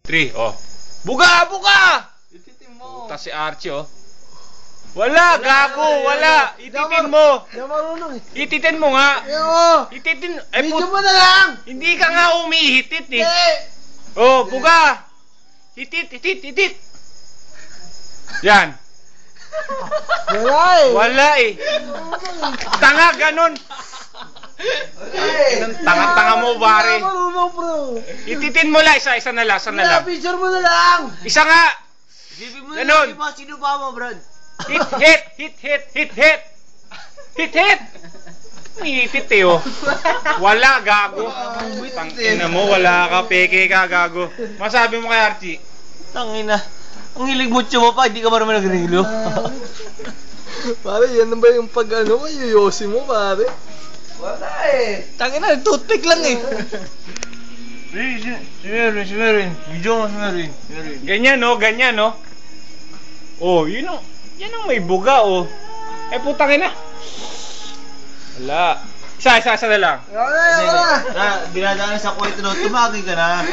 3, oh. Buga! Buga! Ititin mo. Puta si Archie, oh. Wala, gago, wala. Ititin mo. Hindi ako marunong eh. Ititin mo nga. Oo. Ititin. Video mo na lang. Hindi ka nga umihitit eh. Hindi. Oh, buga. Hitit, hitit, hitit. Yan. Wala eh. Wala eh. Tanga, ganun. Tanga-tanga mo, pare. Hindi ako marunong, bro. Ititin mo lang, isa na lang, isa na lang. Picture mo na lang. Isa nga. Isipin mo Ganun. na lang, sino ba mo, Brad? Hit, hit, hit, hit, hit, hit. Hit, hit. Itit eh, oh. Wala, gago. Tangina mo, wala ka, peke ka, gago. Masabi mo kay Archie? Tangina. Ang hilig mo pa, hindi ka marunong nagrilo. Pare, yan na ba yung pag ano, yoyosi mo, pare? Wala eh. Tangina, toothpick lang eh. Si Merin. Video mo si Merin. Ganyan, no? Ganyan, no? Oh, yun ang, yan ang may buga, oh. Eh, putang ina. Wala. Isa na lang. Wala. Dinadaan sa kwento na, tumagi ka na.